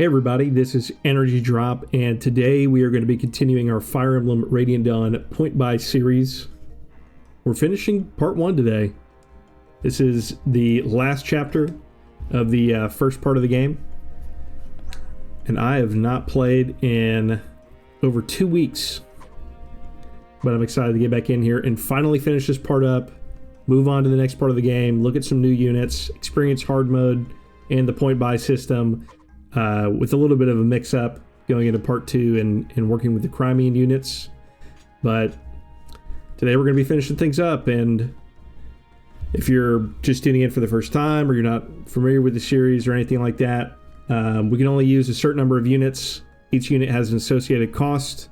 Hey everybody, this is Energy Drop, and today we are going to be continuing our Fire Emblem Radiant Dawn Point Buy series. We're finishing part 1 today. This is the last chapter of the first part of the game, and I have not played in over 2 weeks, but I'm excited to get back in here and finally finish this part up, move on to the next part of the game, look at some new units, experience hard mode and the point buy system, with a little bit of a mix-up going into part 2 and working with the Crimean units. But today we're going to be finishing things up, and if you're just tuning in for the first time or you're not familiar with the series or anything like that, we can only use a certain number of units. Each unit has an associated cost.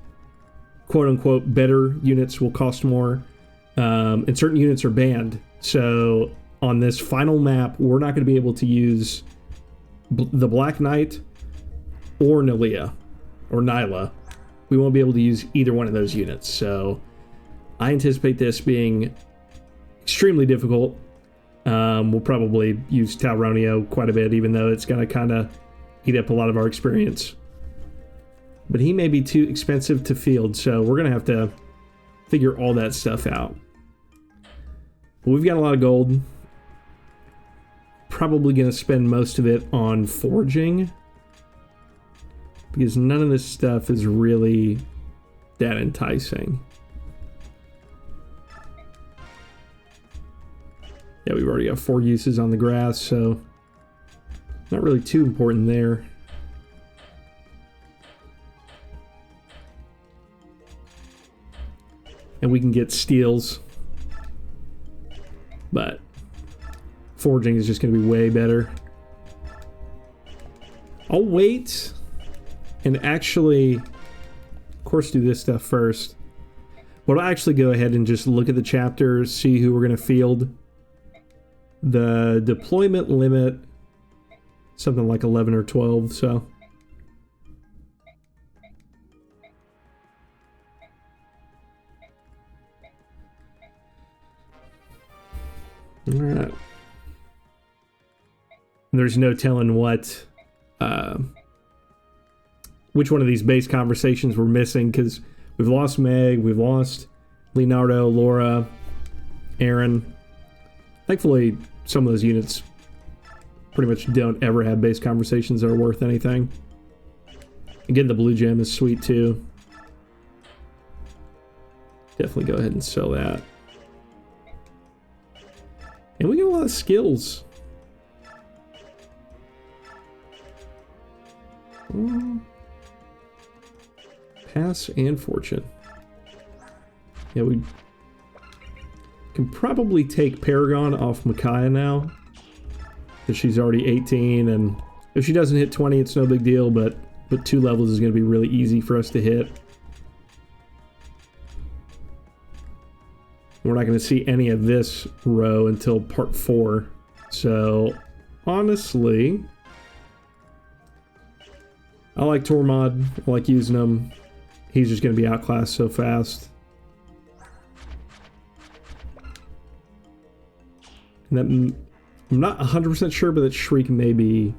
Quote-unquote better units will cost more, and certain units are banned. So on this final map, we're not going to be able to use the Black Knight or Nyla. We won't be able to use either one of those units. So I anticipate this being extremely difficult. We'll probably use Talronio quite a bit, even though it's going to kind of eat up a lot of our experience. But he may be too expensive to field, so we're going to have to figure all that stuff out. But we've got a lot of gold. Probably going to spend most of it on forging, because none of this stuff is really that enticing. Yeah, we've already got 4 uses on the grass, so not really too important there. And we can get steals, but forging is just going to be way better. I'll wait and actually, of course, do this stuff first. But I'll actually go ahead and just look at the chapters, see who we're going to field. The deployment limit, something like 11 or 12, so. All right. There's no telling what, which one of these base conversations we're missing, because we've lost Meg, we've lost Leonardo, Laura, Aaron. Thankfully, some of those units pretty much don't ever have base conversations that are worth anything. Again, the blue gem is sweet too. Definitely go ahead and sell that. And we get a lot of skills. Pass and fortune. Yeah, we can probably take Paragon off Micaiah now, because she's already 18, and if she doesn't hit 20, it's no big deal, but 2 levels is going to be really easy for us to hit. We're not going to see any of this row until part 4. So, honestly, I like Tormod. I like using him. He's just going to be outclassed so fast. And that, I'm not 100% sure, but that Shriek may be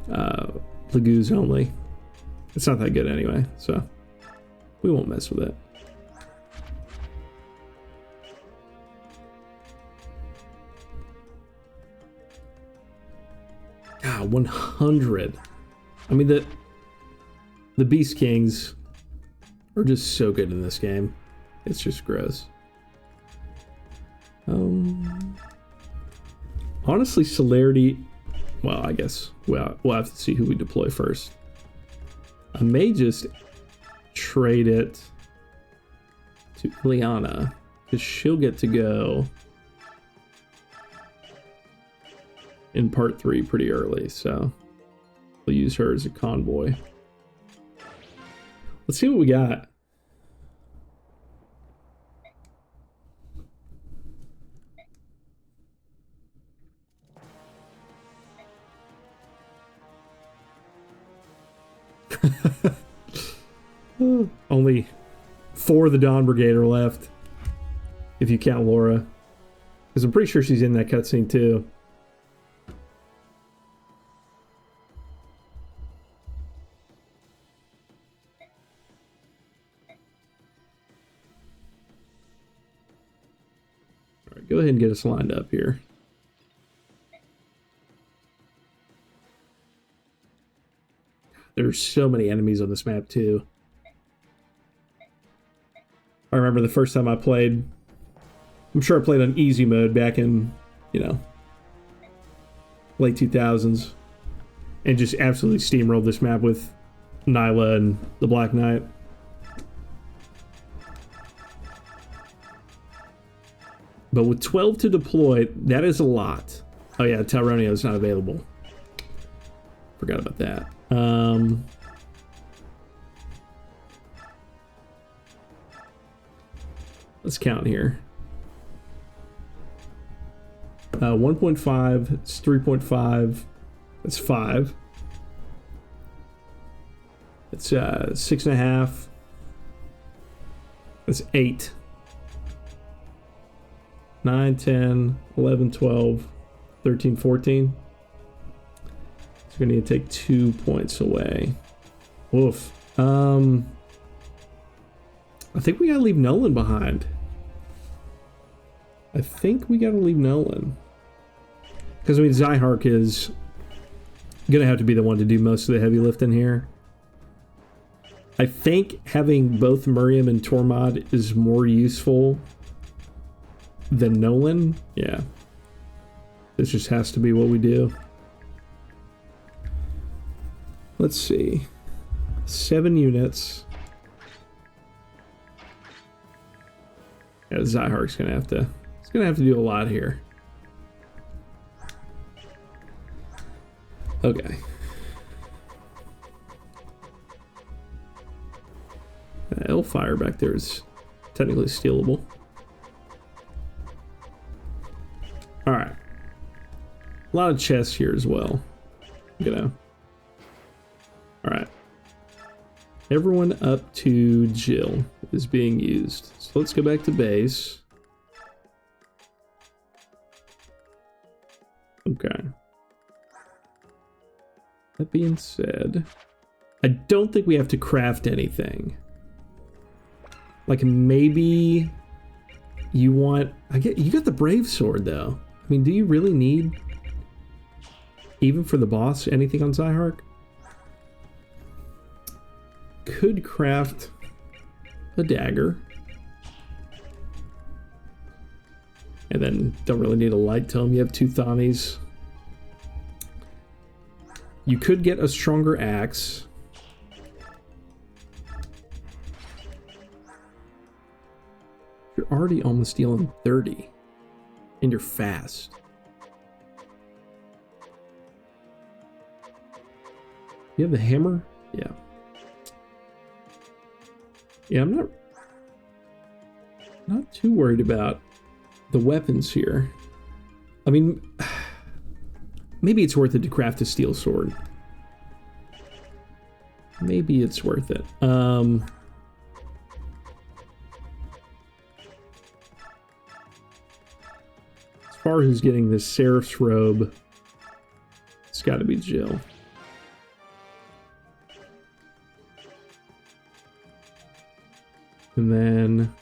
Lagoos only. It's not that good anyway, so we won't mess with it. Ah, 100. I mean, the Beast Kings are just so good in this game. It's just gross. Honestly, Celerity, well, I guess we'll have to see who we deploy first. I may just trade it to Liana, because she'll get to go in part 3 pretty early, so we'll use her as a convoy. Let's see what we got. Only 4 of the Dawn Brigade are left, if you count Laura. Because I'm pretty sure she's in that cutscene too. Go ahead and get us lined up here. There's so many enemies on this map too. I remember the first time I played, I'm sure I played on easy mode back in, you know, late 2000s, and just absolutely steamrolled this map with Nyla and the Black Knight. But with 12 to deploy, that is a lot. Oh yeah, Talronio is not available. Forgot about that. Let's count here. 1.5, it's 3.5, that's 5. It's 6.5. That's 8. 9, 10, 11, 12, 13, 14. So we're gonna need to take 2 points away. Woof. I think we gotta leave Nolan behind. I think we gotta leave Nolan. Because, I mean, Zyhark is gonna have to be the one to do most of the heavy lifting here. I think having both Miriam and Tormod is more useful than Nolan. Yeah. This just has to be what we do. Let's see. 7 units. Yeah, Zyhark's gonna have to... He's gonna have to do a lot here. Okay. Hellfire back there is technically stealable. Alright. A lot of chests here as well. You know. Alright. Everyone up to Jill is being used. So let's go back to base. Okay. That being said, I don't think we have to craft anything. Like, maybe you want... you got the Brave Sword, though. I mean, do you really need, even for the boss, anything on Zyhark? Could craft a dagger. And then don't really need a light tome. You have 2 Thonnies. You could get a stronger axe. You're already almost dealing 30. And you're fast. You have the hammer? Yeah. Yeah, I'm not too worried about the weapons here. I mean, maybe it's worth it to craft a steel sword. Maybe it's worth it. As far as getting this Seraph's robe, it's got to be Jill. And then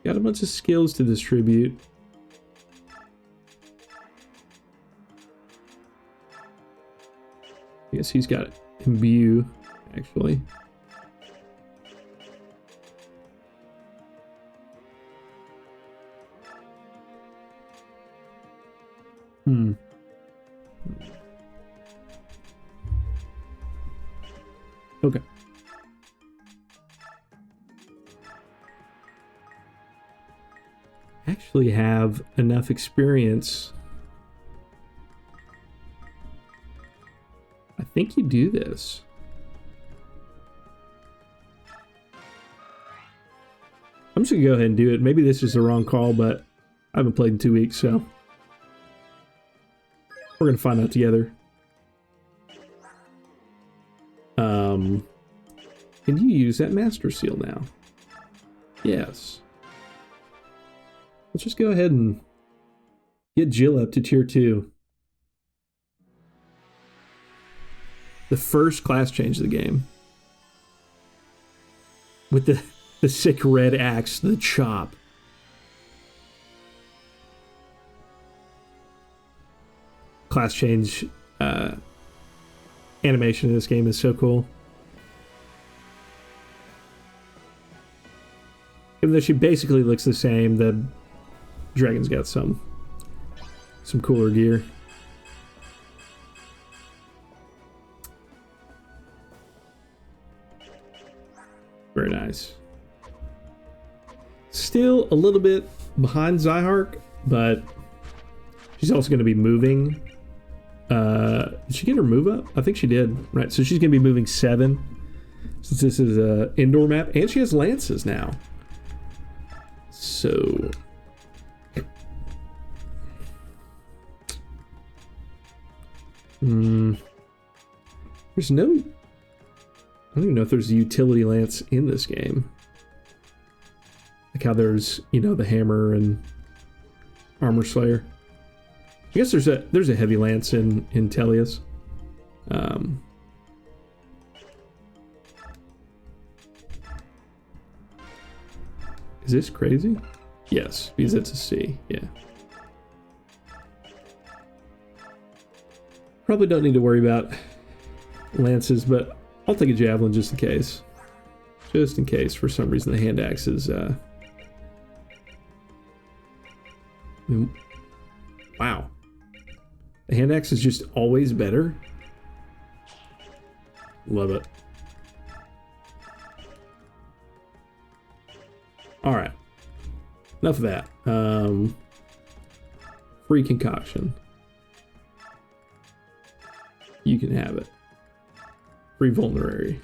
got a bunch of skills to distribute. I guess he's got imbue, actually. Okay. Actually have enough experience. I think you do this. I'm just gonna go ahead and do it. Maybe this is the wrong call, but I haven't played in 2 weeks, so we're gonna find out together. Can you use that Master Seal now? Yes. Let's just go ahead and get Jill up to tier 2. The first class change of the game. With the sick red axe, the chop. class change animation in this game is so cool. Even though she basically looks the same, the dragon's got some cooler gear. Very nice. Still a little bit behind Zyhark, but she's also going to be moving. Did she get her move up? I think she did. Right, so she's going to be moving 7 since this is an indoor map, and she has lances now. So there's no, I don't even know if there's a utility lance in this game. Like how there's, you know, the hammer and armor slayer. I guess there's a heavy lance in Tellius. Is this crazy? Yes, because it's a C, yeah. Probably don't need to worry about lances, but I'll take a javelin just in case. Just in case, for some reason, the hand axe is, wow. The hand axe is just always better. Love it. All right. Enough of that. Free concoction. You can have it. Free vulnerary.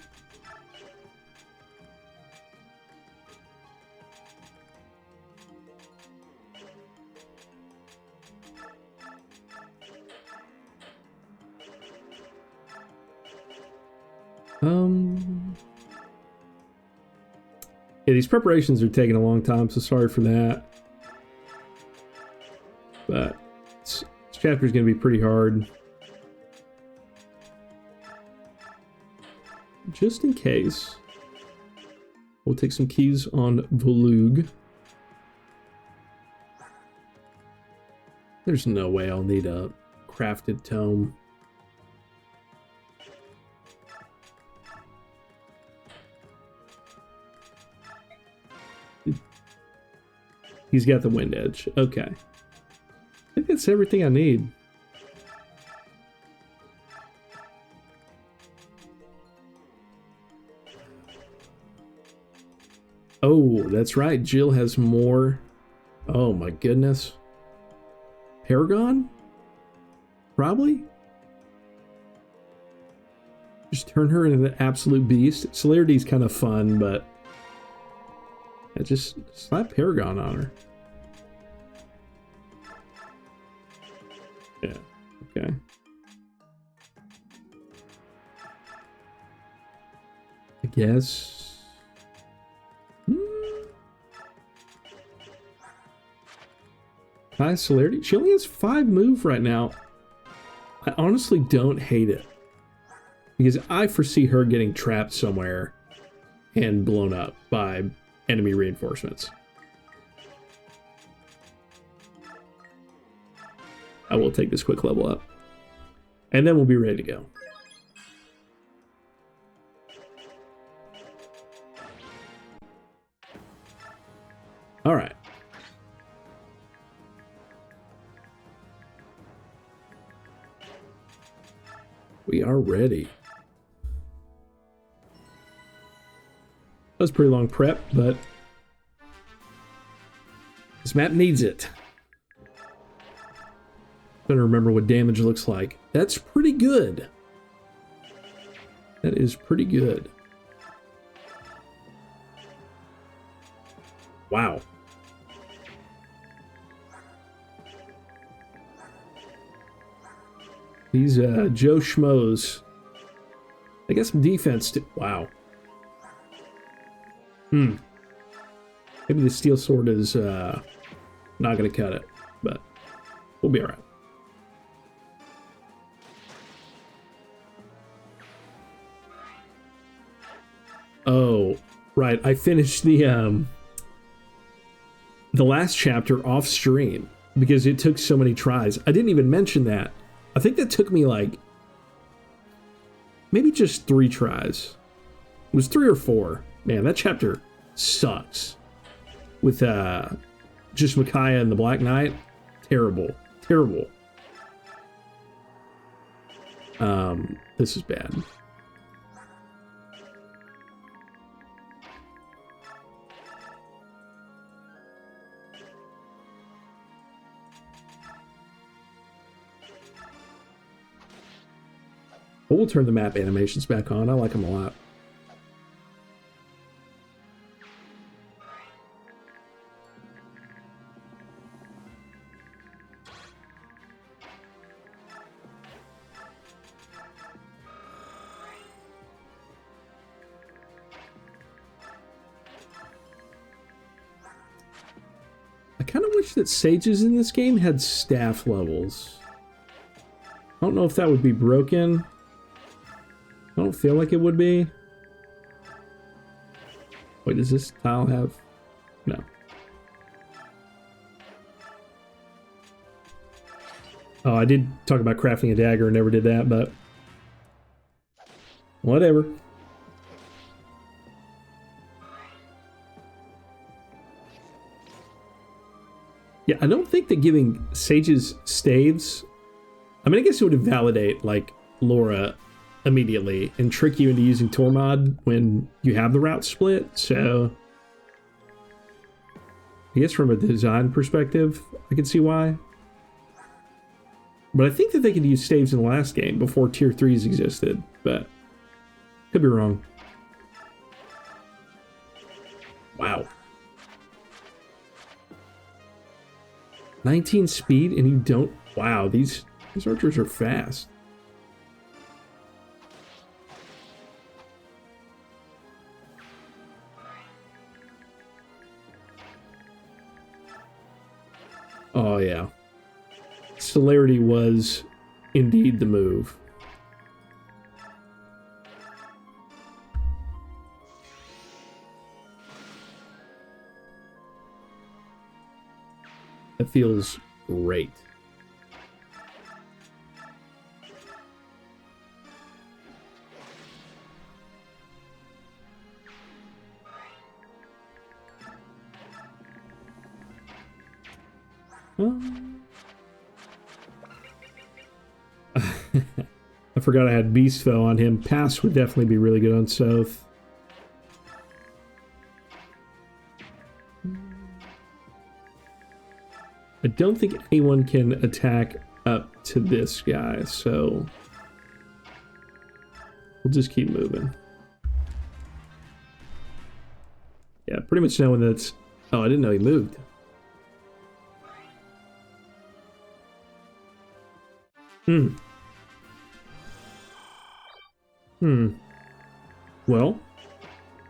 Yeah, these preparations are taking a long time, so sorry for that. But this chapter is going to be pretty hard. Just in case, we'll take some keys on Volug. There's no way I'll need a crafted tome. He's got the wind edge. Okay. I think that's everything I need. Oh, that's right. Jill has more. Oh my goodness. Paragon? Probably? Just turn her into the absolute beast. Celerity's kind of fun, but I just slap Paragon on her. Yeah, okay. I guess. High celerity. She only has 5 move right now. I honestly don't hate it, because I foresee her getting trapped somewhere and blown up by enemy reinforcements. I will take this quick level up, and then we'll be ready to go. All right. We are ready. That was a pretty long prep, but this map needs it. Better remember what damage looks like. That's pretty good. That is pretty good. Wow. These Joe Schmoes. They got some defense too. Wow. Maybe the steel sword is not going to cut it, but we'll be all right. Oh, right. I finished the last chapter off stream because it took so many tries. I didn't even mention that. I think that took me like maybe just 3 tries. It was 3 or 4. Man, that chapter sucks. With just Micaiah and the Black Knight. Terrible. Terrible. This is bad. But we'll turn the map animations back on. I like them a lot. I kind of wish that sages in this game had staff levels. I don't know if that would be broken. I don't feel like it would be. Wait, does this tile have... No. Oh, I did talk about crafting a dagger and never did that, but... whatever. Yeah, I don't think that giving sages staves... I mean, I guess it would invalidate, like, Laura immediately and trick you into using Tormod when you have the route split, so... I guess from a design perspective, I can see why. But I think that they could use staves in the last game before Tier 3s existed, but... could be wrong. Wow. 19 speed and you don't... Wow, these archers are fast. Oh, yeah. Celerity was indeed the move. That feels great. I forgot I had Beast Foe on him. Pass would definitely be really good on Soth. I don't think anyone can attack up to this guy, so we'll just keep moving. Yeah, pretty much knowing that's... Oh, I didn't know he moved. Well,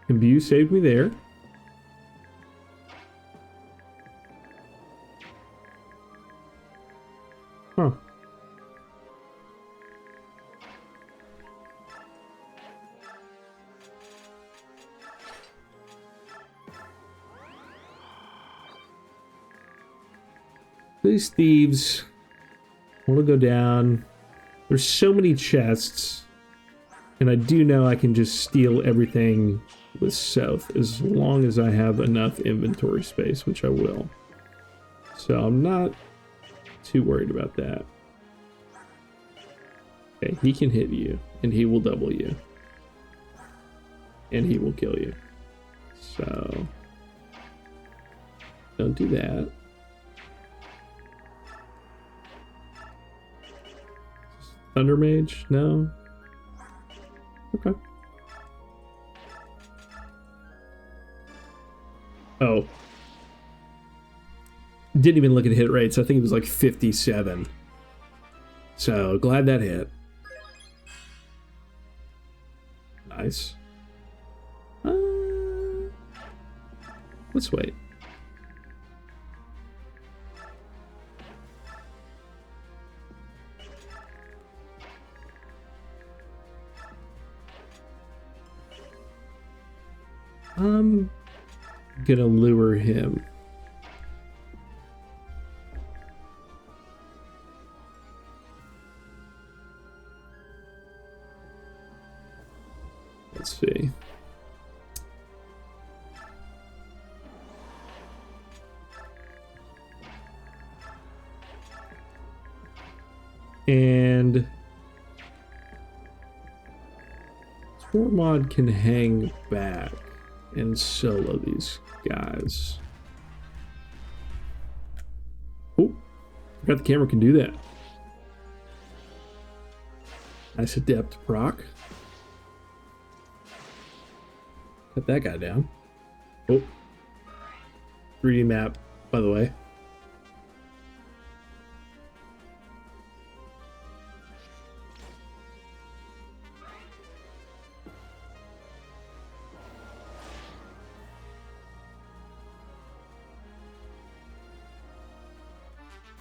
Imbue saved me there. Huh. These thieves want to go down. There's so many chests, and I do know I can just steal everything with South as long as I have enough inventory space, which I will. So I'm not too worried about that. Okay, he can hit you, and he will double you. And he will kill you. So don't do that. Thunder Mage? No? Okay. Oh. Didn't even look at hit rates. I think it was like 57. So, glad that hit. Nice. Let's wait. I'm gonna lure him. Let's see. And Tormod can hang back and solo these guys. Oh, forgot the camera can do that. Nice adept proc. Cut that guy down. Oh, 3D map, by the way.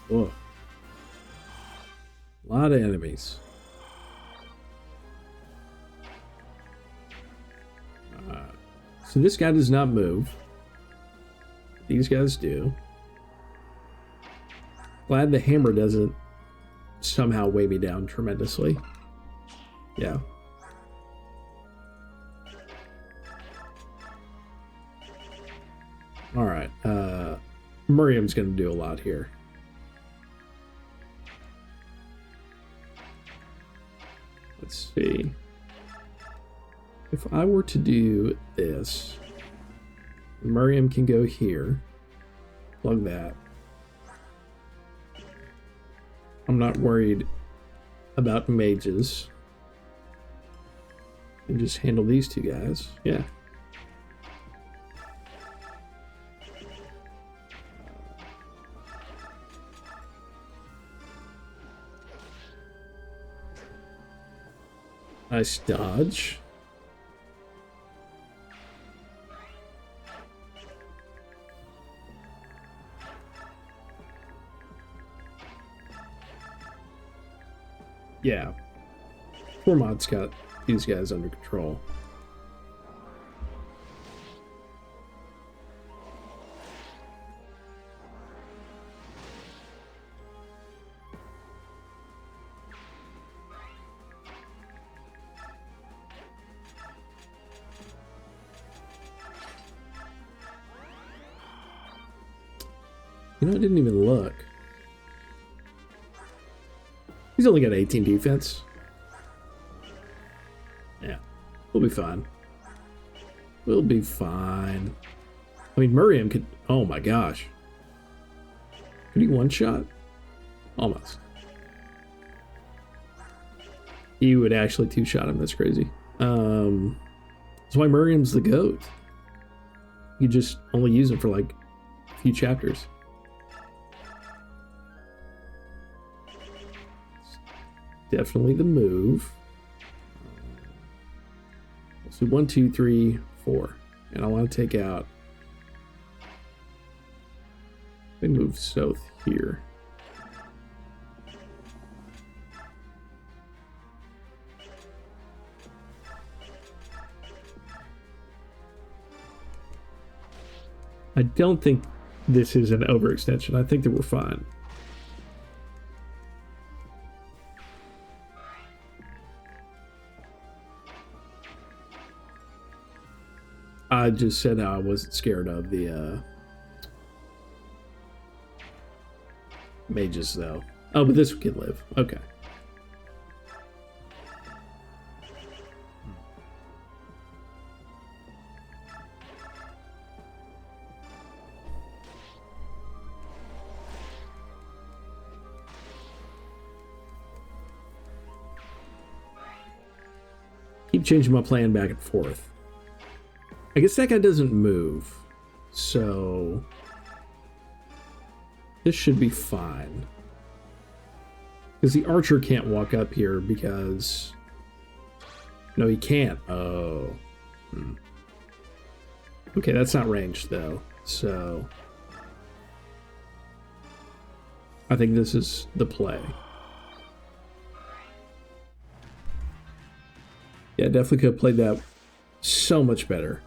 Whoa. A lot of enemies. So this guy does not move. These guys do. Glad the hammer doesn't somehow weigh me down tremendously. Yeah. Alright. Miriam's going to do a lot here. Let's see. If I were to do this, Miriam can go here. Plug that. I'm not worried about mages. And just handle these two guys. Yeah. Nice dodge. Yeah. Tormod's got these guys under control. You know, I didn't even look. He's only got 18 defense. Yeah, we'll be fine. We'll be fine. I mean, Miriam could... Oh my gosh. Could he one-shot? Almost. He would actually two-shot him. That's crazy. That's why Miriam's the GOAT. You just only use him for like a few chapters. Definitely the move. Let's do 1, 2, 3, 4. And I want to take out... They move south here. I don't think this is an overextension. I think that we're fine. I just said how I wasn't scared of the mages, though. Oh, but this can live. Okay. Keep changing my plan back and forth. I guess that guy doesn't move, so this should be fine. Because the archer can't walk up here because... No, he can't. Oh. Okay, that's not ranged, though, so... I think this is the play. Yeah, definitely could have played that so much better.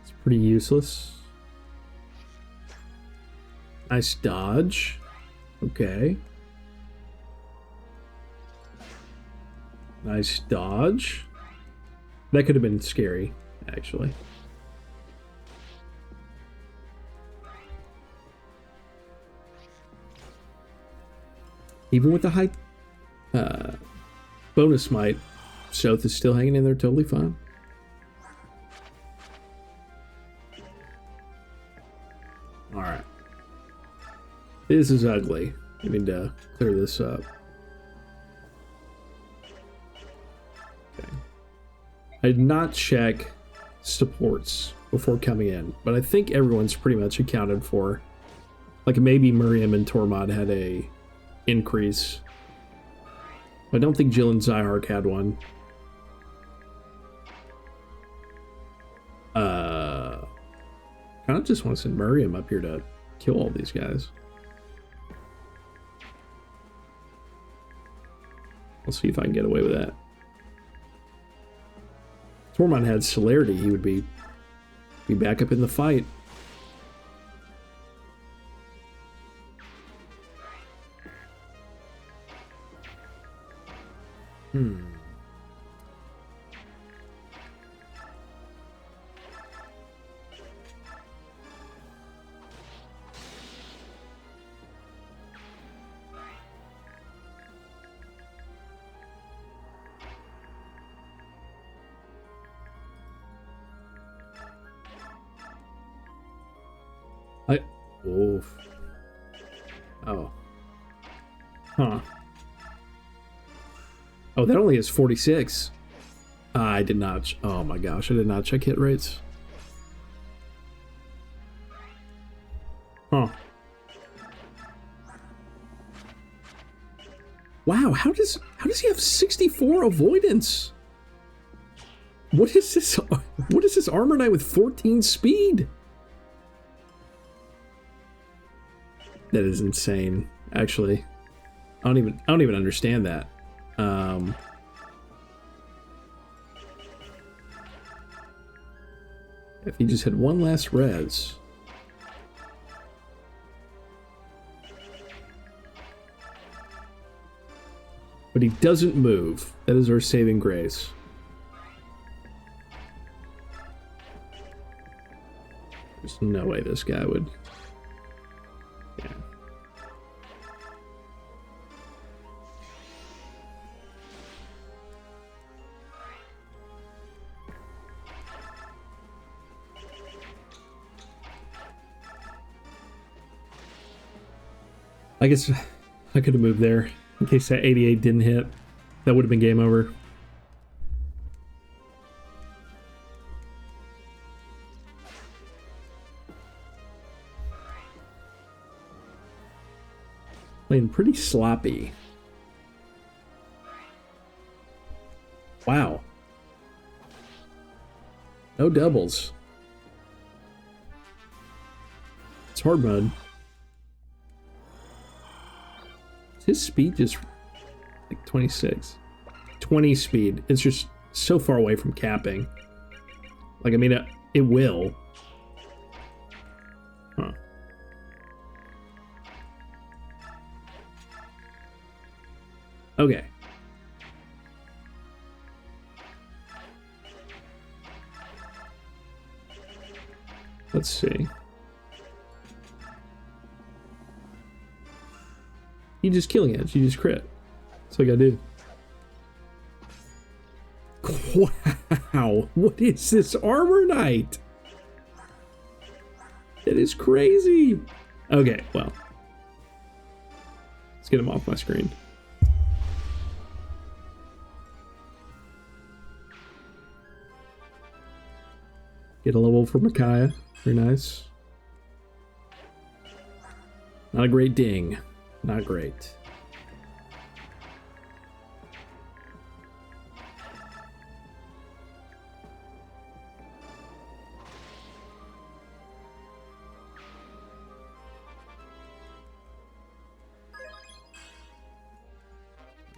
It's pretty useless. Nice dodge. Okay. Nice dodge. That could have been scary, actually. Even with the high bonus smite, Soth is still hanging in there totally fine. Alright. This is ugly. I need to clear this up. Okay. I did not check supports before coming in, but I think everyone's pretty much accounted for. Like maybe Miriam and Tormod had a increase. I don't think Jill and Zyark had one. Kind of just want to send Miriam up here to kill all these guys. I'll see if I can get away with that. If Tormod had celerity, he would be back up in the fight. Oof. Oh. Huh. Oh, that only is 46. I did not. Oh my gosh, I did not check hit rates. Huh. Wow, how does he have 64 avoidance? What is this? What is this armor knight with 14 speed? That is insane. Actually, I don't even understand that. If he just had one last res. But he doesn't move. That is our saving grace. There's no way this guy would. Yeah. I guess I could have moved there in case that 88 didn't hit. That would have been game over. Playing pretty sloppy. Wow. No doubles. It's hard mode. His speed just like 26. 20 speed. It's just so far away from capping. Like, I mean, it will. Huh. Okay. Let's see. You just killing it. You just crit. That's all I gotta do. Wow. What is this armor knight? That is crazy. Okay, well. Let's get him off my screen. Get a level for Micaiah. Very nice. Not a great ding. Not great.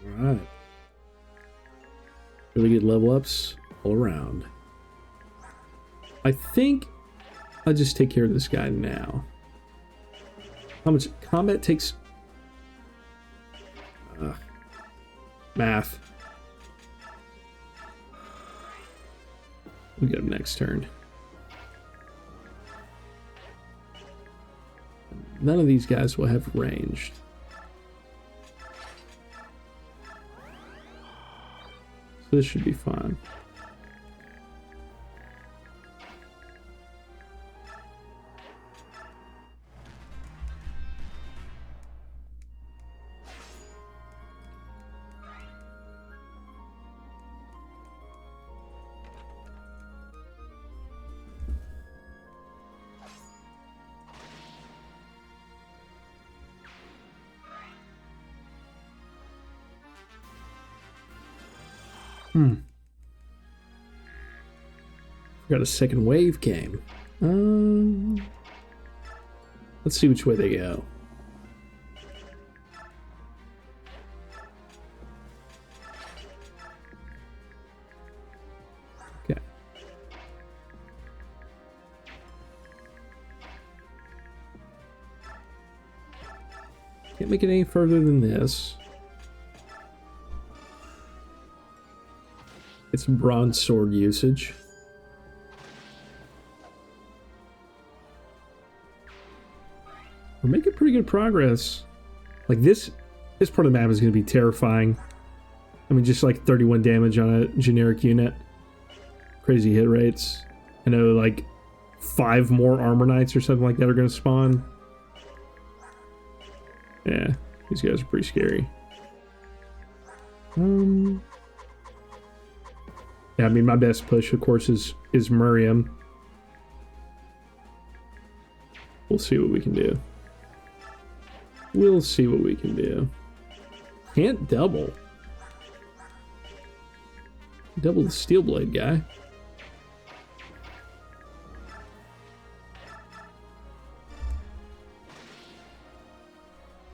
All right. Really good level ups all around. I think I'll just take care of this guy now. How much combat takes? Math. We'll get him next turn. None of these guys will have ranged. So this should be fine. Got a second wave came. Let's see which way they go. Okay. Can't make it any further than this. It's bronze sword usage. We're making pretty good progress. Like this part of the map is going to be terrifying. I mean, just like 31 damage on a generic unit. Crazy hit rates. I know like 5 more armor knights or something like that are going to spawn. Yeah, these guys are pretty scary. Yeah, I mean, my best push, of course, is Miriam. We'll see what we can do. We'll see what we can do. Can't double. Double the steel blade guy.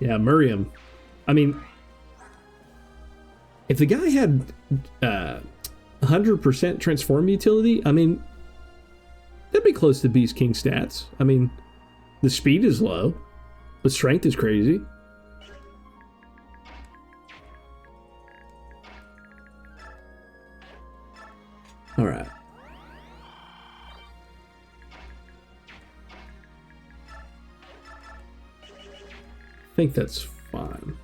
Yeah, Miriam. I mean, if the guy had 100% transform utility, I mean, that'd be close to Beast King stats. I mean, the speed is low, but strength is crazy. All right. I think that's fine.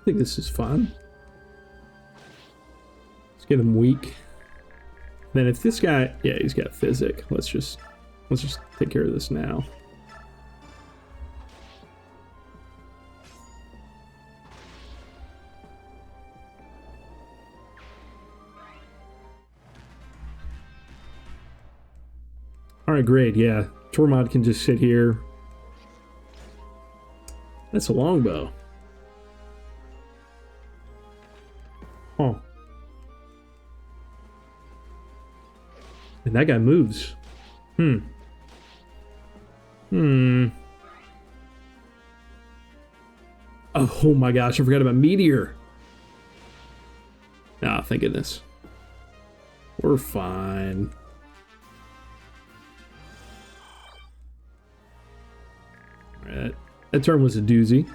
I think this is fun. Let's get him weak. Then if this guy, yeah, he's got physic. Let's just take care of this now. All right, great. Yeah, Tormod can just sit here. That's a longbow. Oh. And that guy moves. Oh my gosh, I forgot about Meteor. Ah, thank goodness. We're fine. Alright, that turn was a doozy.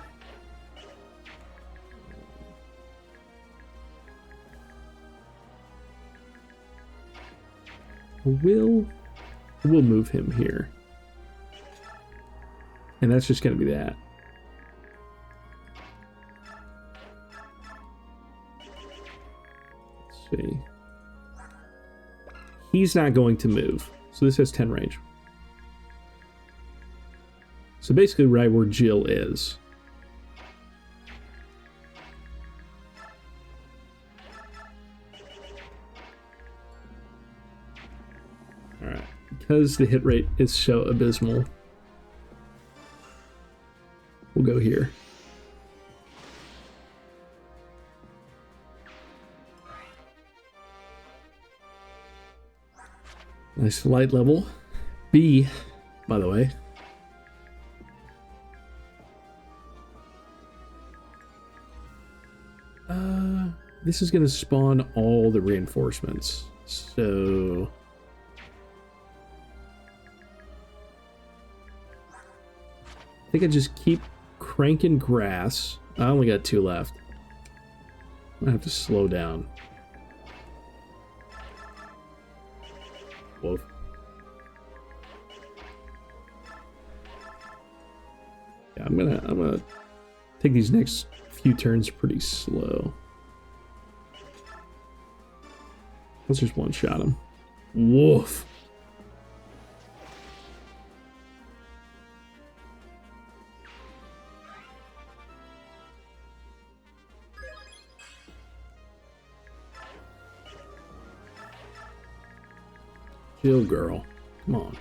We'll move him here. And that's just going to be that. Let's see. He's not going to move. So this has 10 range. So basically right where Jill is. Alright. Because the hit rate is so abysmal. we'll go here. Nice light level. B, by the way. This is going to spawn all the reinforcements. So I think I just keep cranking grass. I only got 2 left. I have to slow down. Whoa. Yeah, I'm gonna take these next few turns pretty slow. Let's just one-shot him. Woof. Chill, girl. Come on.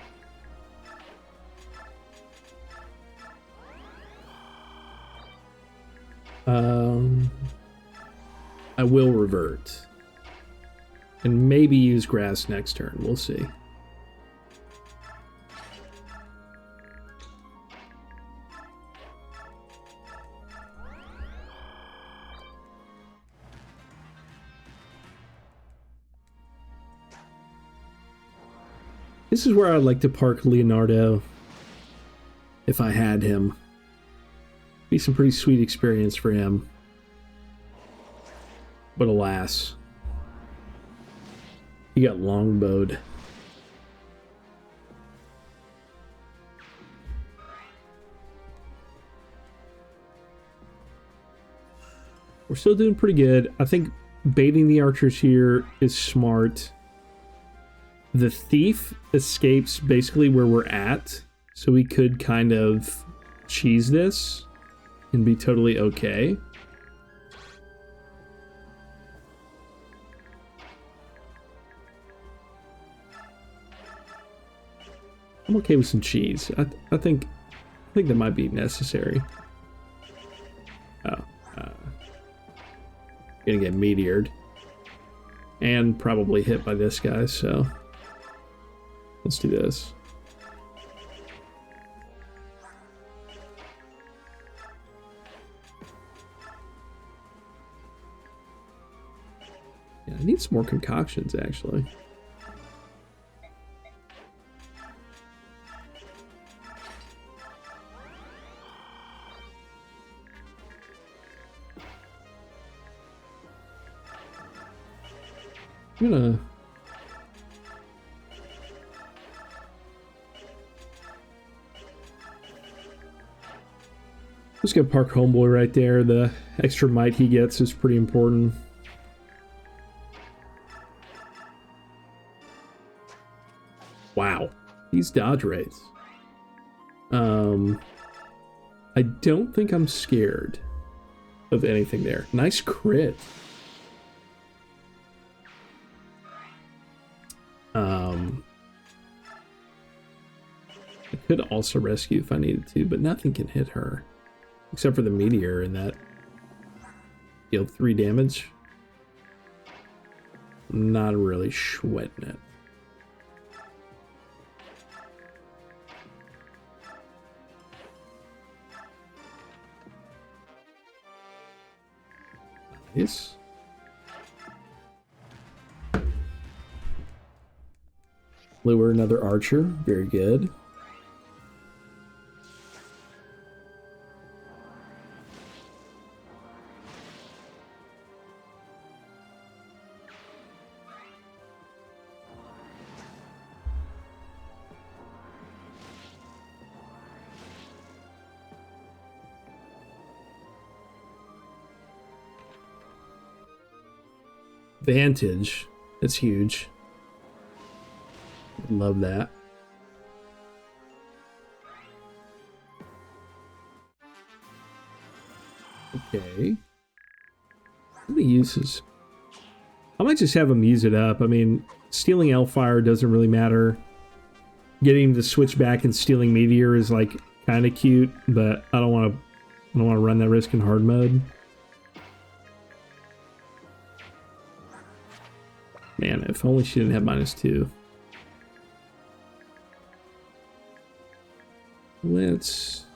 I will revert. And maybe use grass next turn. We'll see. This is where I'd like to park Leonardo. If I had him. Be some pretty sweet experience for him. But alas. He got longbowed. We're still doing pretty good. I think baiting the archers here is smart. The thief escapes basically where we're at, so we could kind of cheese this and be totally okay. I'm okay with some cheese. I think that might be necessary. Oh, gonna get meteored and probably hit by this guy. So let's do this. Yeah, I need some more concoctions actually. I'm gonna just gonna park homeboy right there. The extra might he gets is pretty important. Wow, these dodge rates. I don't think I'm scared of anything there. Nice crit. I could also rescue if I needed to, but nothing can hit her. Except for the meteor and that deal 3 damage. I'm not really sweating it. Nice. Lure another archer. Very good. Vantage. That's huge. Love that. Okay. What are the uses? I might just have him use it up. I mean, stealing Elfire doesn't really matter. Getting him to switch back and stealing Meteor is like kind of cute, but I don't want to I don't want to run that risk in hard mode. Man, if only she didn't have -2. Let's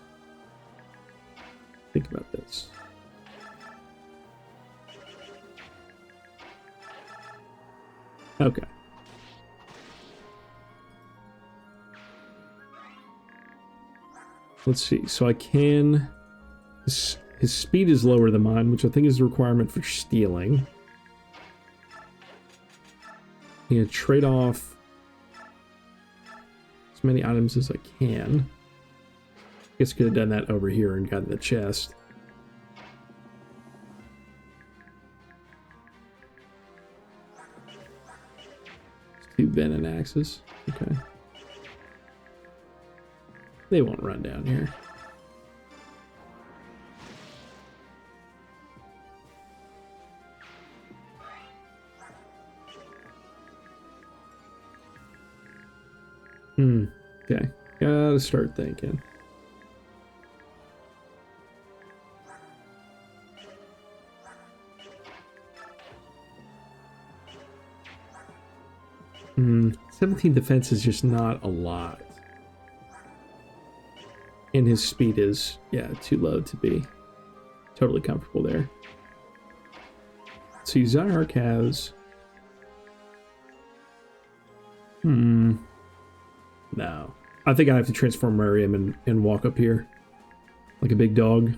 think about this. Okay. Let's see. So I can... His speed is lower than mine, which I think is a requirement for stealing. I'm going to trade off as many items as I can. I guess I could have done that over here and gotten the chest. Two venom axes. Okay. They won't run down here. Okay. Gotta start thinking. Hmm. 17 defense is just not a lot. And his speed is, yeah, too low to be totally comfortable there. So Zyark has... No. I think I have to transform Miriam and walk up here. Like a big dog.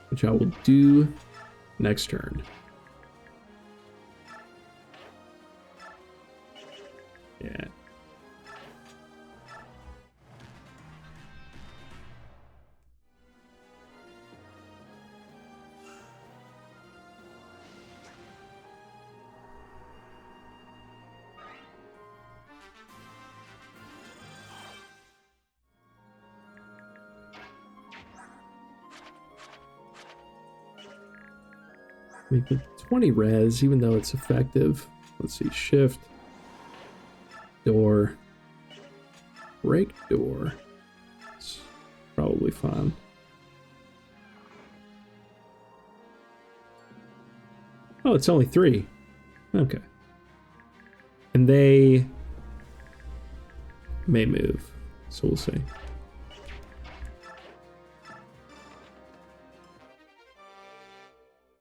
Which I will do next turn. Yeah. Make it 20 res, even though it's effective. Let's see, shift, door, break door. It's probably fine. Oh, it's only 3. Okay. And they may move, so we'll see.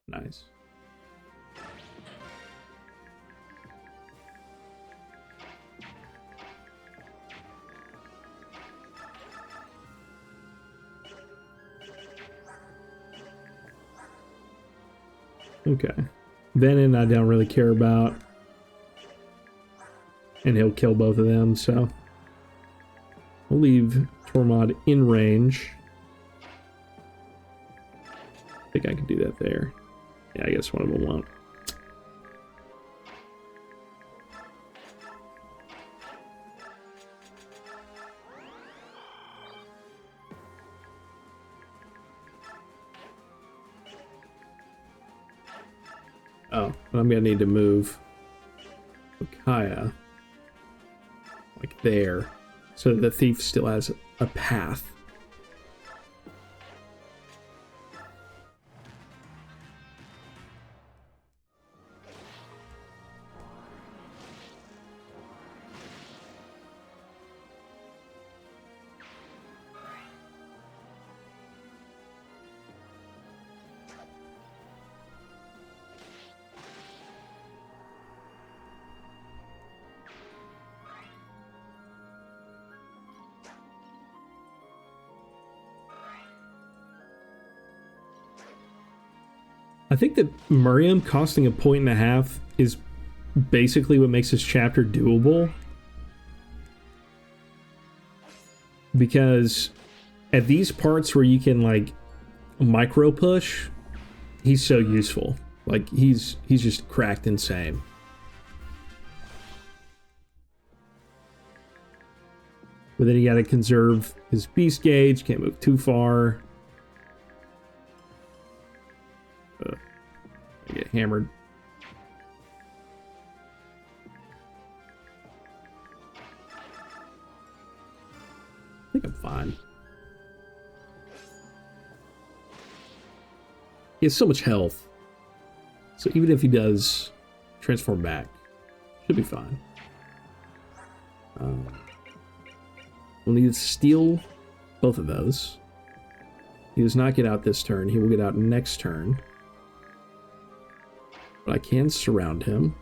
Nice. Okay. Venom I don't really care about. And he'll kill both of them, so we'll leave Tormod in range. I think I can do that there. Yeah, I guess one of them won't. Oh, but I'm gonna need to move Kaya like there, so the thief still has a path. I think that Miriam costing 1.5 points is basically what makes this chapter doable. Because at these parts where you can like micro push, he's so useful. Like he's just cracked insane. But then you gotta conserve his beast gauge, can't move too far. I get hammered. He has so much health. So even if he does transform back, should be fine. We'll need to steal both of those. He does not get out this turn. He will get out next turn. But I can surround him.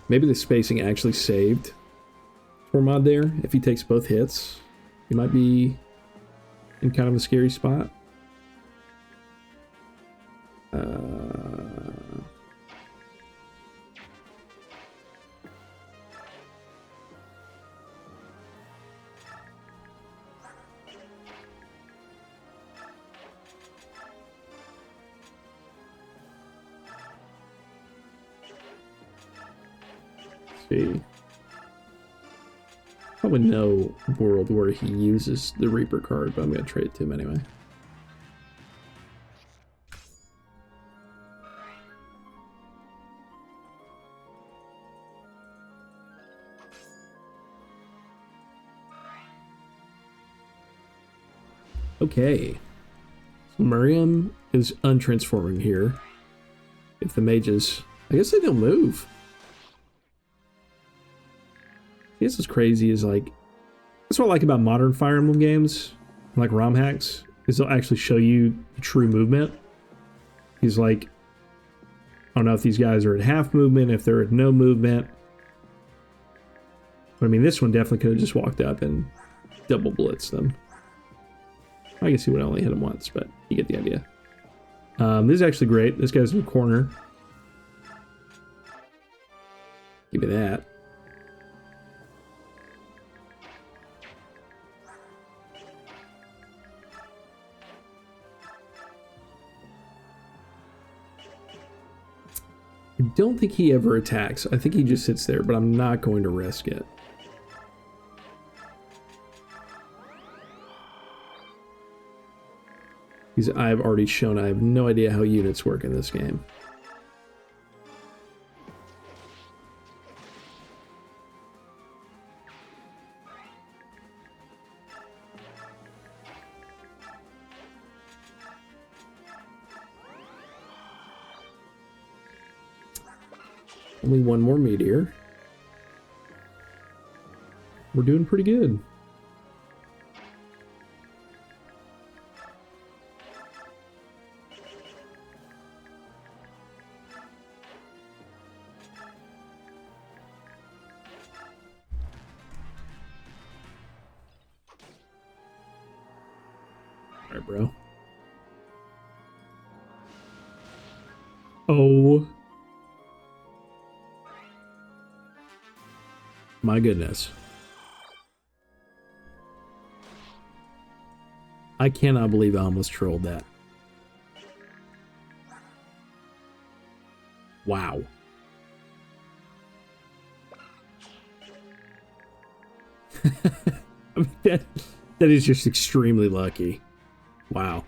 Maybe the spacing actually saved Tormod there. If he takes both hits, he might be in kind of a scary spot. See. Probably no world where he uses the Reaper card, but I'm going to trade it to him anyway. Okay. So Miriam is untransforming here. If the mages... I guess they don't move. I guess what's crazy is, like... That's what I like about modern Fire Emblem games, like ROM hacks, is they'll actually show you the true movement. He's like... I don't know if these guys are at half movement, if they're at no movement. But I mean, this one definitely could have just walked up and double blitzed them. I guess he would only hit him once, but you get the idea. This is actually great. This guy's in the corner. Give me that. I don't think he ever attacks. I think he just sits there, but I'm not going to risk it. Because I've already shown I have no idea how units work in this game. Only one more meteor. We're doing pretty good. All right, bro. Oh. My goodness. I cannot believe I almost trolled that. Wow. I mean, that is just extremely lucky. Wow.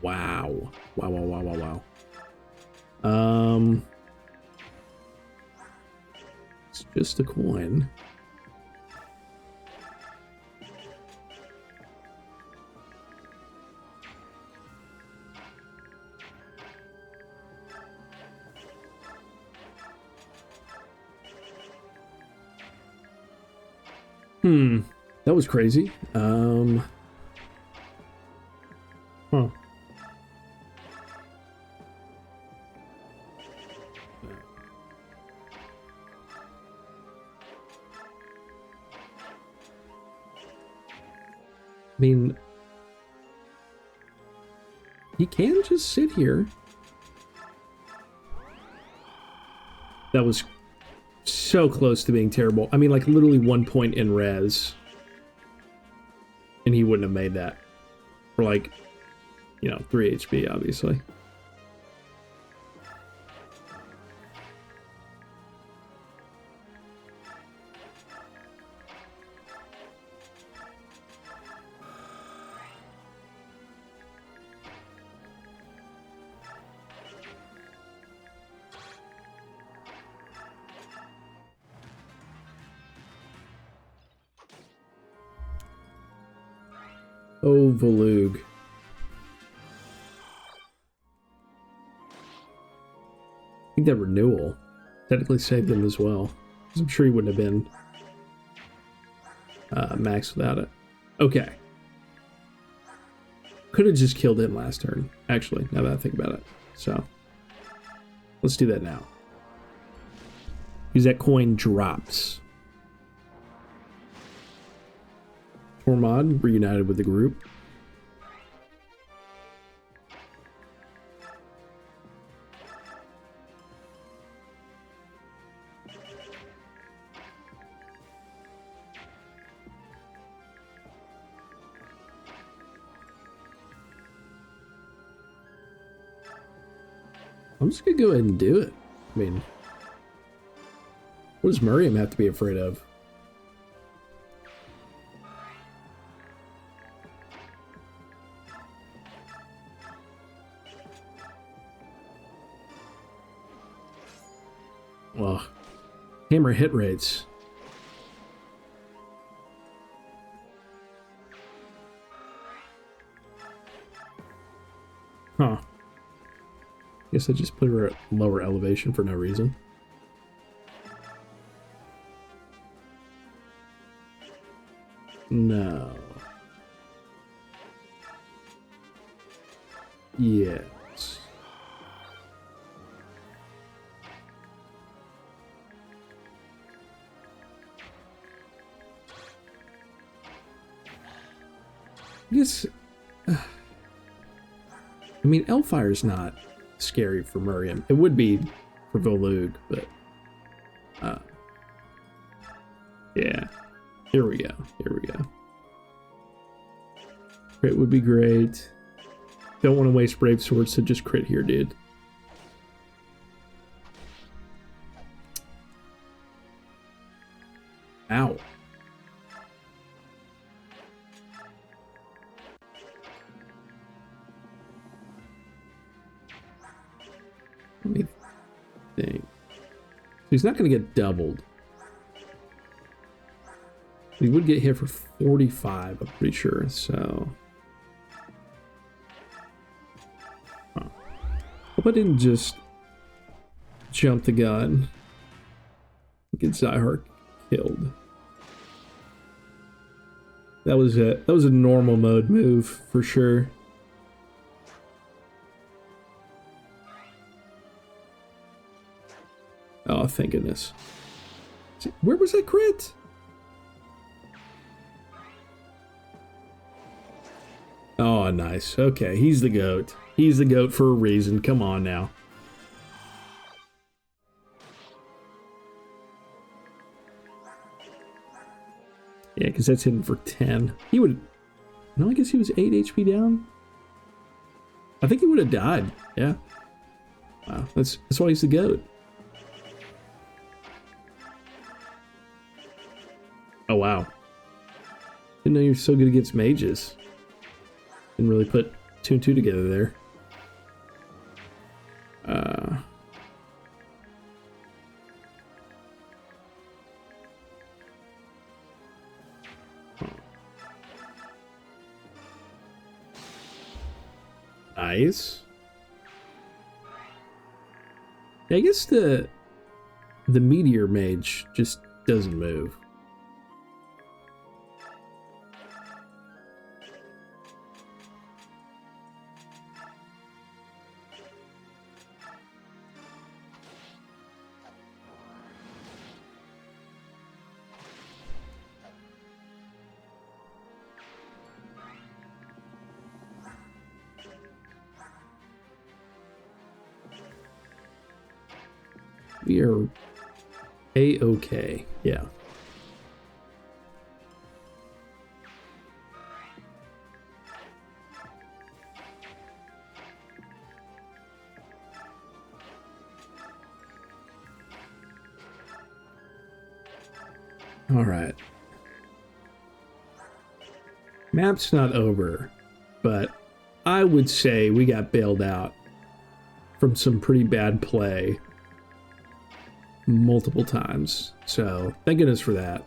Wow. Wow, wow, wow, wow, wow. It's just a coin. That was crazy. Huh. I mean, he can just sit here. That was so close to being terrible. I mean, like, literally 1 point in res. And he wouldn't have made that. For, like, you know, 3 HP, obviously. Oh, Volug. I think that renewal technically saved him as well. Because I'm sure he wouldn't have been maxed without it. Okay. Could have just killed him last turn, actually, now that I think about it. So, let's do that now. Because that coin drops. Tormod reunited with the group. I'm just gonna go ahead and do it. I mean, what does Miriam have to be afraid of? Well, hammer hit rates. Huh. Guess I just put her at lower elevation for no reason. No. Yes. I guess... I mean, Elfire's not scary for Miriam. It would be for Volug, but... yeah. Here we go. Here we go. Crit would be great. Don't want to waste Brave Swords, so just crit here, dude. Ow. Let me think. He's not going to get doubled. He would get hit for 45, I'm pretty sure, so... Huh. Hope I didn't just jump the gun. Get Zyhar killed. That was a normal mode move, for sure. Oh, thank goodness. Where was that crit? Oh, nice. Okay, he's the GOAT. He's the GOAT for a reason. Come on now. Yeah, because that's hidden for 10. He would... No, I guess he was 8 HP down. I think he would have died. Yeah. Wow, that's why he's the GOAT. Oh, wow. Didn't know you were so good against mages. Didn't really put 2 and 2 together there. Nice. Yeah, I guess the meteor mage just doesn't move. We are A-okay. Yeah. All right. Map's not over, but I would say we got bailed out from some pretty bad play multiple times. So thank goodness for that.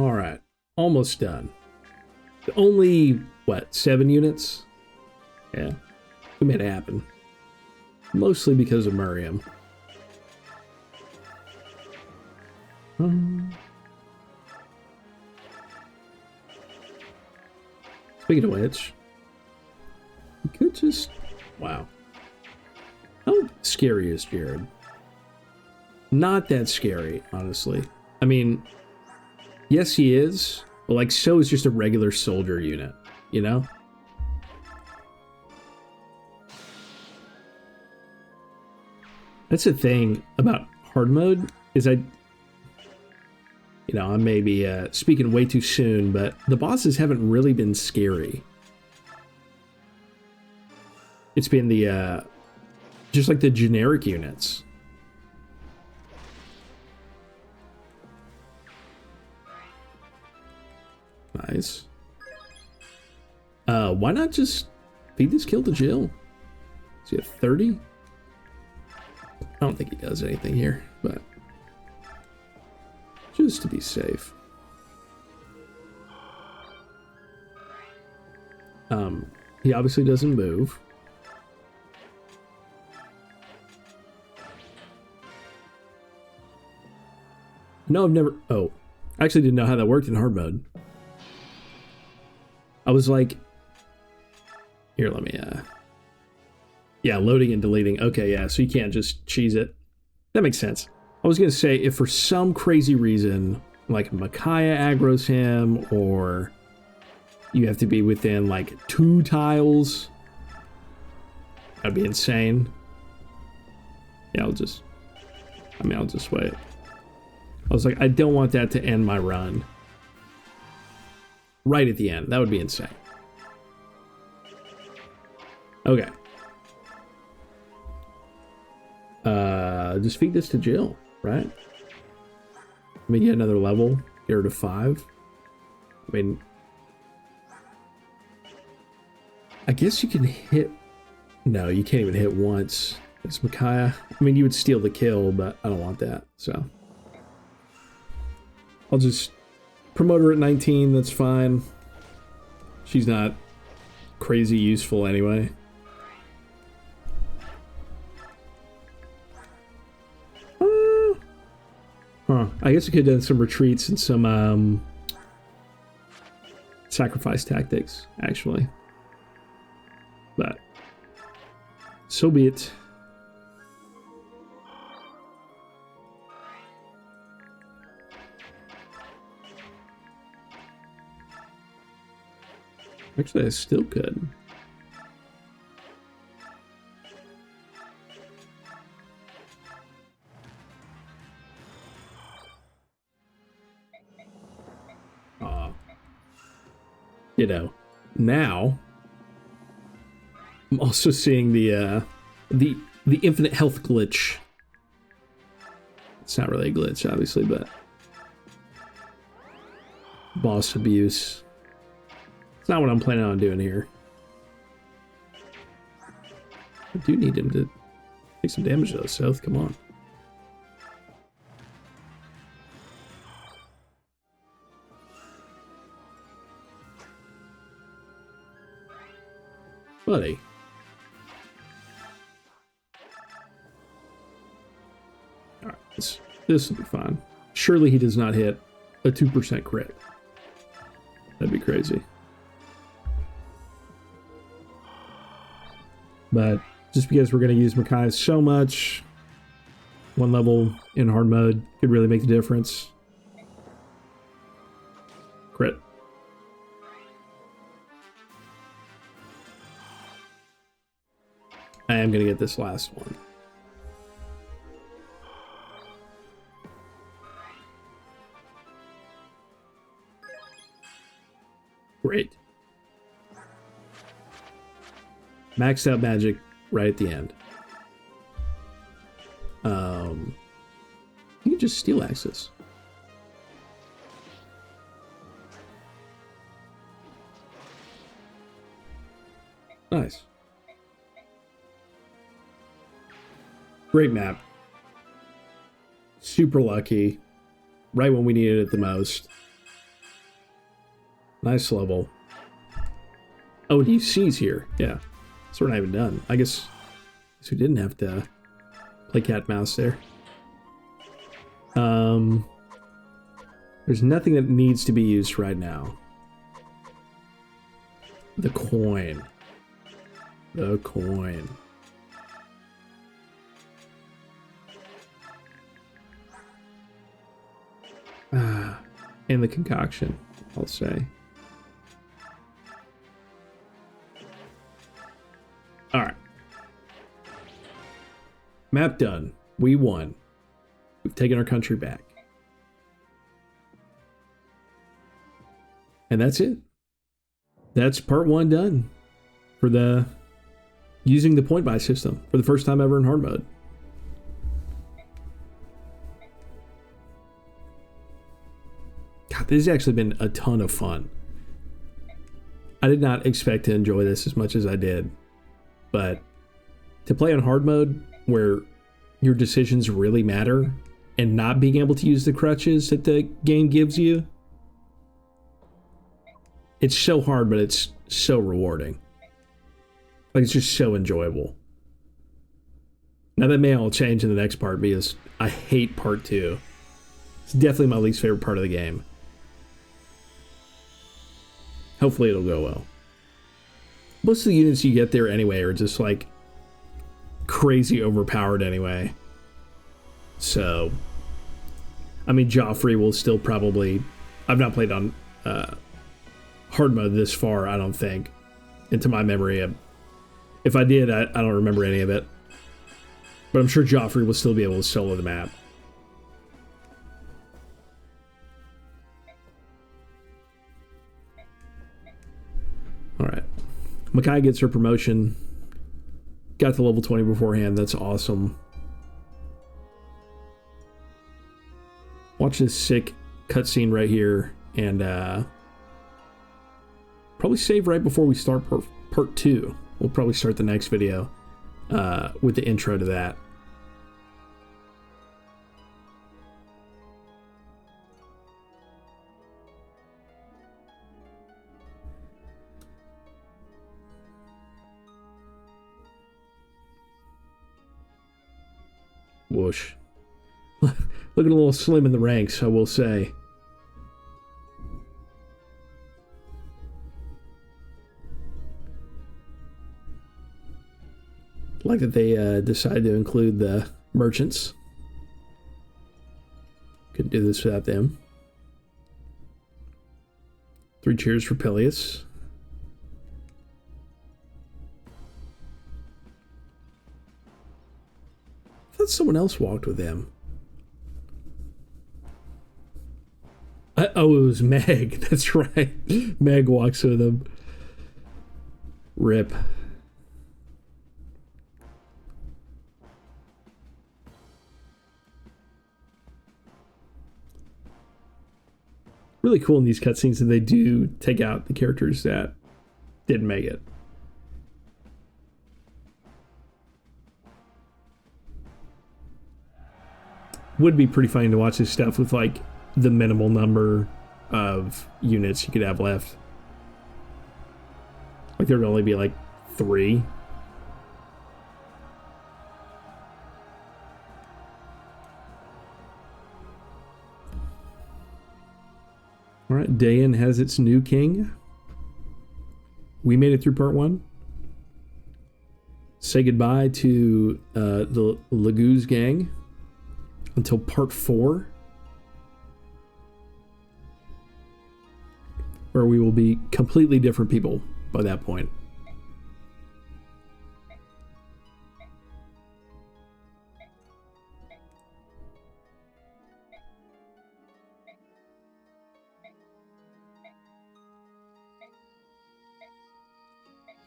All right, almost done. Only, what, 7 units? Yeah, we made it happen. Mostly because of Miriam. Speaking of which, we could just... Wow. How scary is Jared? Not that scary, honestly. I mean, yes, he is, but like, so is just a regular soldier unit, you know? That's the thing about hard mode, is I may be speaking way too soon, but the bosses haven't really been scary. It's been the, just like the generic units. Nice. Why not just feed this kill to Jill? Is he at 30? I don't think he does anything here, but just to be safe. He obviously doesn't move. No, I've never... Oh, I actually didn't know how that worked in hard mode. I was like... Here, let me... Yeah, loading and deleting. Okay, yeah, so you can't just cheese it. That makes sense. I was going to say, if for some crazy reason, like Micaiah aggroes him, or you have to be within, like, 2 tiles, that'd be insane. Yeah, I'll just wait. I was like, I don't want that to end my run. Right at the end. That would be insane. Okay. Just feed this to Jill, right? Let me get another level. Get her to 5. I mean... I guess you can hit... No, you can't even hit once. It's Micaiah. I mean, you would steal the kill, but I don't want that, so... I'll just promote her at 19, that's fine. She's not crazy useful anyway. I guess I could have done some retreats and some sacrifice tactics, actually. But so be it. Actually, I still could. You know, now I'm also seeing the infinite health glitch. It's not really a glitch, obviously, but boss abuse. It's not what I'm planning on doing here. I do need him to take some damage though, South. Come on. Buddy. Alright, this will be fine. Surely he does not hit a 2% crit. That'd be crazy. But just because we're going to use Micaiah so much, one level in hard mode could really make the difference. Crit. I am going to get this last one. Great. Maxed out magic right at the end. You can just steal access. Nice. Great map. Super lucky. Right when we needed it the most. Nice level. Oh, and he sees here. Yeah. So we're not even done. I guess we didn't have to play cat and mouse there. There's nothing that needs to be used right now. The coin. The coin. And the concoction, I'll say. Alright. Map done. We won. We've taken our country back. And that's it. That's part 1 done. For the... using the point buy system. For the first time ever in hard mode. God, this has actually been a ton of fun. I did not expect to enjoy this as much as I did. But to play on hard mode, where your decisions really matter, and not being able to use the crutches that the game gives you, it's so hard, but it's so rewarding. Like, it's just so enjoyable. Now, that may all change in the next part, because I hate part 2. It's definitely my least favorite part of the game. Hopefully it'll go well. Most of the units you get there anyway are just, like, crazy overpowered anyway. So, I mean, Joffrey will still probably... I've not played on hard mode this far, I don't think. Into my memory. If I did, I don't remember any of it. But I'm sure Joffrey will still be able to solo the map. Alright. Makai gets her promotion. Got to level 20 beforehand. That's awesome. Watch this sick cutscene right here. And probably save right before we start part 2. We'll probably start the next video with the intro to that. Whoosh. Looking a little slim in the ranks, I will say. Like that they decided to include the merchants. Couldn't do this without them. 3 cheers for Peleus. I thought someone else walked with him. Oh, it was Meg. That's right. Meg walks with him. Rip. Really cool in these cutscenes that they do take out the characters that didn't make it. Would be pretty funny to watch this stuff with, like, the minimal number of units you could have left. Like, there would only be, like, 3. Alright, Dayan has its new king. We made it through part 1. Say goodbye to the Laguz gang until part 4, where we will be completely different people by that point.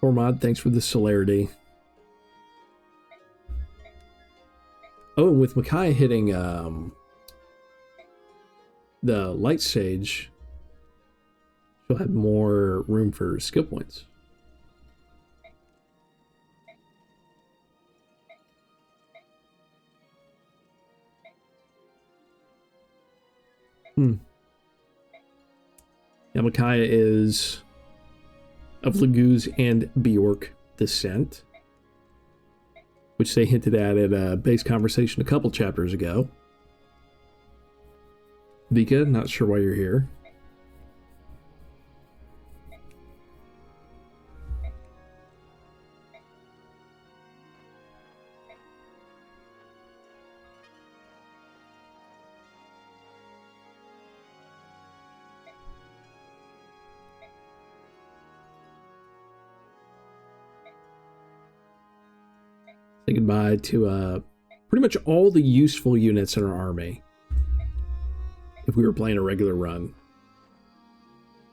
Tormod, thanks for the celerity. Oh, and with Makai hitting the Light Sage, she'll have more room for skill points. Yamakaya is of Laguz and Bjork descent, which they hinted at a base conversation a couple chapters ago. Vika, not sure why you're here. Say goodbye to pretty much all the useful units in our army. If we were playing a regular run.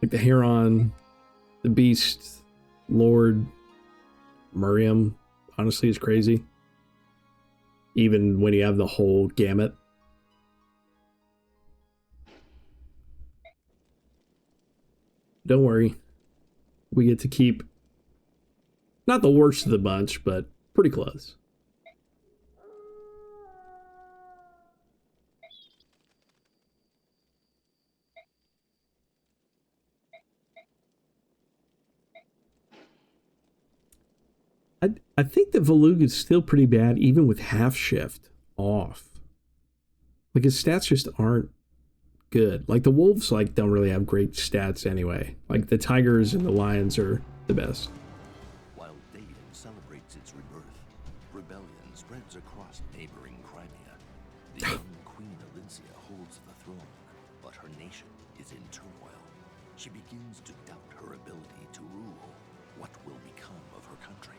Like the Heron, the Beast, Lord, Miriam, honestly is crazy. Even when you have the whole gamut. Don't worry. We get to keep not the worst of the bunch, but pretty close. I think that Valug is still pretty bad, even with half shift off. Like his stats just aren't good. Like the wolves, like don't really have great stats anyway. Like the tigers and the lions are the best. While Dagon celebrates its rebirth, rebellion spreads across neighboring Crimea. The young Queen Alincia holds the throne, but her nation is in turmoil. She begins to doubt her ability to rule. What will become of her country?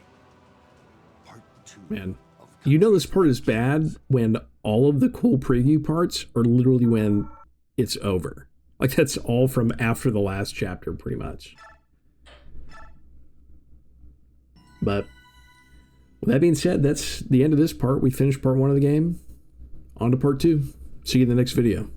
Part 2. Man, you know this part is bad when all of the cool preview parts are literally when it's over. Like that's all from after the last chapter, pretty much. But with that being said, that's the end of this part. We finished part 1 of the game. On to part 2. See you in the next video.